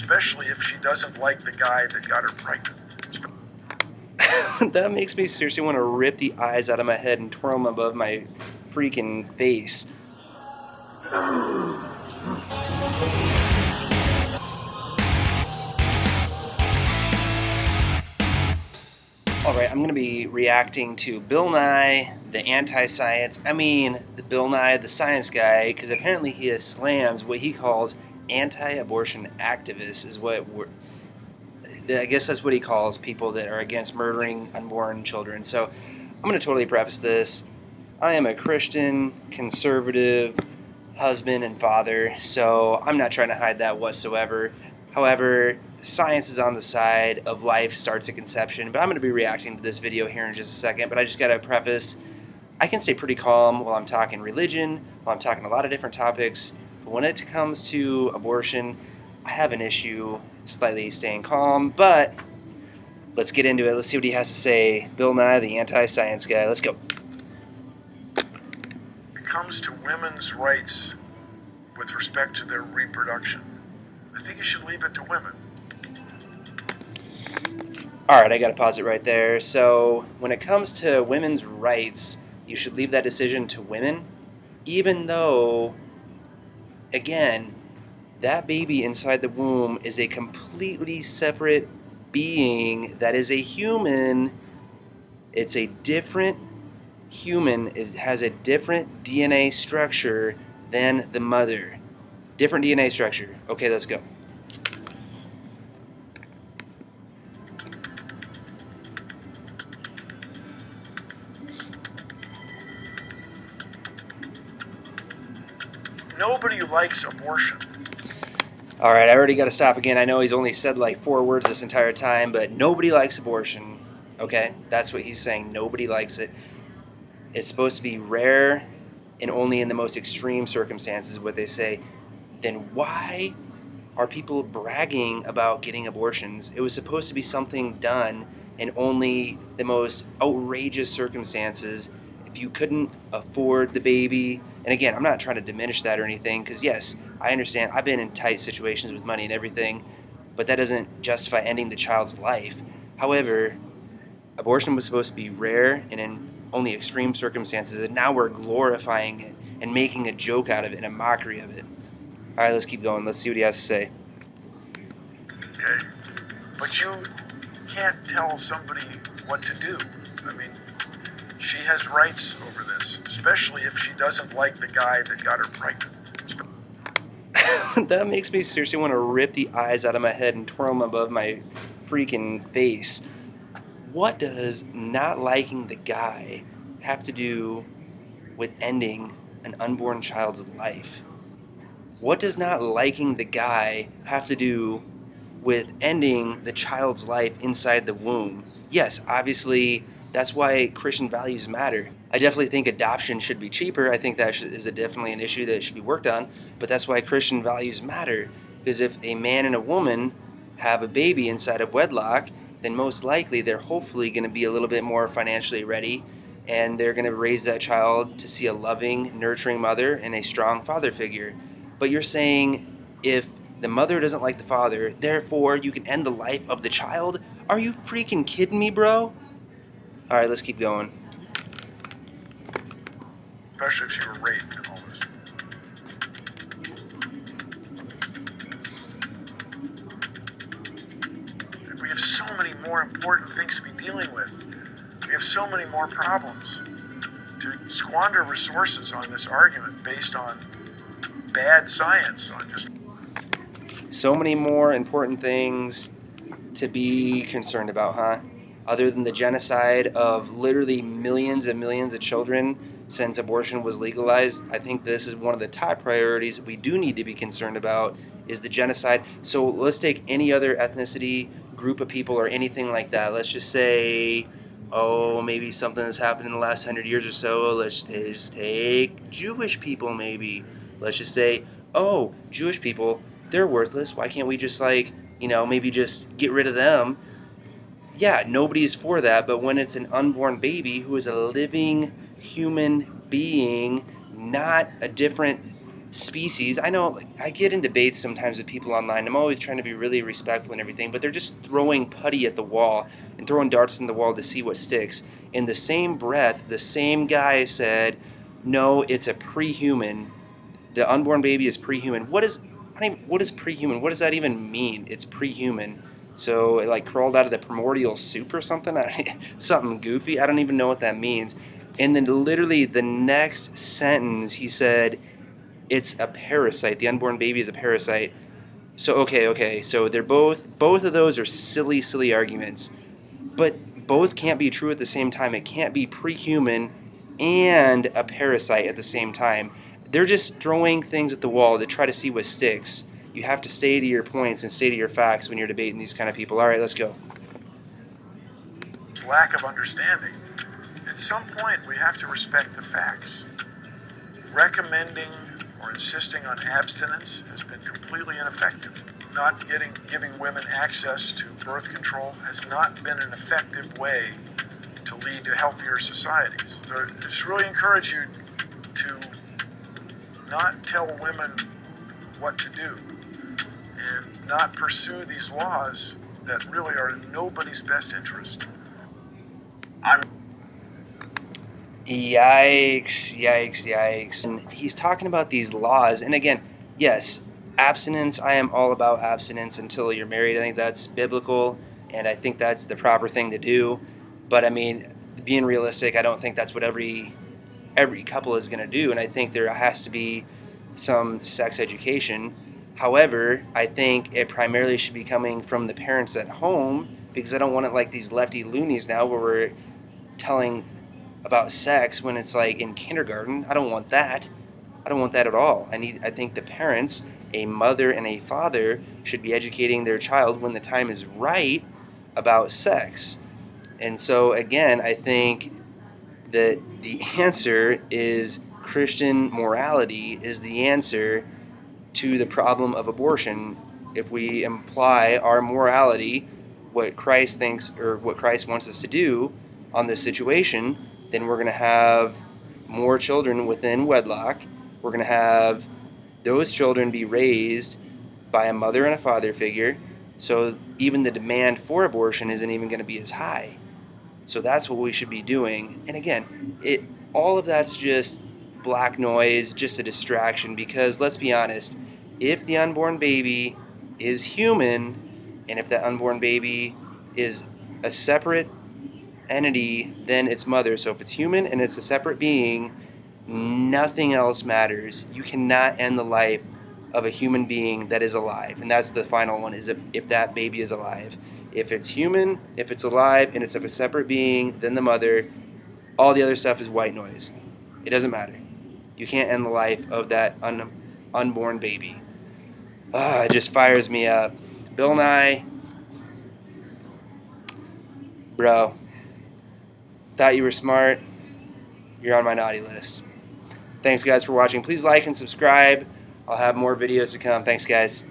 especially if she doesn't like the guy that got her pregnant. That makes me seriously want to rip the eyes out of my head and twirl them above my freaking face. Alright, I'm going to be reacting to billnye, the anti-science, the billnye, the science guy, because apparently he slams what he calls anti-abortion activists, I guess that's what he calls people that are against murdering unborn children. So I'm going to totally preface this. I am a Christian, conservative husband and father, so I'm not trying to hide that whatsoever. However, science is on the side of life starts at conception, but I'm going to be reacting to this video here in just a second. But I just got to preface, I can stay pretty calm while I'm talking religion, while I'm talking a lot of different topics, but when it comes to abortion, I have an issue slightly staying calm. But let's get into it. Let's see what he has to say. billnye, the anti-science guy. Let's go. When it comes to women's rights with respect to their reproduction, I think you should leave it to women. Alright, I gotta pause it right there. So, when it comes to women's rights, you should leave that decision to women, even though, again, that baby inside the womb is a completely separate being that is a human. It's a different human. It has a different DNA structure than the mother. Different DNA structure. Okay, let's go. Nobody likes abortion. Alright, I already got to stop again. I know he's only said like 4 words this entire time, but nobody likes abortion. Okay? That's what he's saying. Nobody likes it. It's supposed to be rare and only in the most extreme circumstances, what they say. Then why are people bragging about getting abortions? It was supposed to be something done in only the most outrageous circumstances. If you couldn't afford the baby, and again, I'm not trying to diminish that or anything, because yes, I understand, I've been in tight situations with money and everything, but that doesn't justify ending the child's life. However, abortion was supposed to be rare and in only extreme circumstances, and now we're glorifying it and making a joke out of it and a mockery of it. Alright, let's keep going. Let's see what he has to say. Okay. But you can't tell somebody what to do. I mean, she has rights over this, especially if she doesn't like the guy that got her pregnant. That makes me seriously want to rip the eyes out of my head and twirl them above my freaking face. What does not liking the guy have to do with ending an unborn child's life? What does not liking the guy have to do with ending the child's life inside the womb? Yes, obviously, that's why Christian values matter. I definitely think adoption should be cheaper. I think that is definitely an issue that should be worked on, but that's why Christian values matter. Because if a man and a woman have a baby inside of wedlock, then most likely they're hopefully going to be a little bit more financially ready, and they're going to raise that child to see a loving, nurturing mother and a strong father figure. But you're saying if the mother doesn't like the father, therefore you can end the life of the child? Are you freaking kidding me, bro? Alright, let's keep going. Especially if she were raped and all this. We have so many more important things to be dealing with. We have so many more problems. To squander resources on this argument based on bad science, on just... So many more important things to be concerned about, huh? Other than the genocide of literally millions and millions of children since abortion was legalized, I think this is one of the top priorities we do need to be concerned about, is the genocide. So let's take any other ethnicity, group of people, or anything like that. Let's just say, maybe something that's happened in the last 100 years or so. Let's just take Jewish people, maybe. Let's just say, Jewish people, they're worthless. Why can't we just, maybe just get rid of them? Yeah, nobody is for that, but when it's an unborn baby who is a living human being, not a different species. I know, like, I get in debates sometimes with people online. I'm always trying to be really respectful and everything, but they're just throwing putty at the wall and throwing darts in the wall to see what sticks. In the same breath, the same guy said, no, it's a pre-human. The unborn baby is pre-human. What is pre-human? What does that even mean? It's pre-human. So it like crawled out of the primordial soup or something? Something goofy. I don't even know what that means. And then literally the next sentence he said, it's a parasite. The unborn baby is a parasite. So okay. So they're both of those are silly arguments. But both can't be true at the same time. It can't be pre-human and a parasite at the same time. They're just throwing things at the wall to try to see what sticks. You have to stay to your points and stay to your facts when you're debating these kind of people. All right, let's go. Lack of understanding. At some point, we have to respect the facts. Recommending or insisting on abstinence has been completely ineffective. Not giving women access to birth control has not been an effective way to lead to healthier societies. So I just really encourage you to not tell women what to do and not pursue these laws that really are in nobody's best interest. Yikes. And he's talking about these laws. And again, yes, abstinence, I am all about abstinence until you're married. I think that's biblical, and I think that's the proper thing to do. But I mean, being realistic, I don't think that's what every couple is going to do. And I think there has to be some sex education. However, I think it primarily should be coming from the parents at home, because I don't want it like these lefty loonies now where we're telling about sex when it's like in kindergarten. I don't want that. I don't want that at all. I think the parents, a mother and a father, should be educating their child when the time is right about sex. And so again, I think that the answer is Christian morality is the answer to the problem of abortion. If we imply our morality, what Christ thinks or what Christ wants us to do on this situation, then we're going to have more children within wedlock. We're going to have those children be raised by a mother and a father figure, so even the demand for abortion isn't even going to be as high. So that's what we should be doing. And again, all of that's just black noise, just a distraction, because let's be honest, if the unborn baby is human, and if that unborn baby is a separate entity than its mother, so if it's human and it's a separate being, nothing else matters. You cannot end the life of a human being that is alive. And that's the final one, is if that baby is alive. If it's human, if it's alive, and it's of a separate being than the mother, all the other stuff is white noise. It doesn't matter. You can't end the life of that unborn baby. It just fires me up. Billnye, bro, thought you were smart. You're on my naughty list. Thanks, guys, for watching. Please like and subscribe. I'll have more videos to come. Thanks, guys.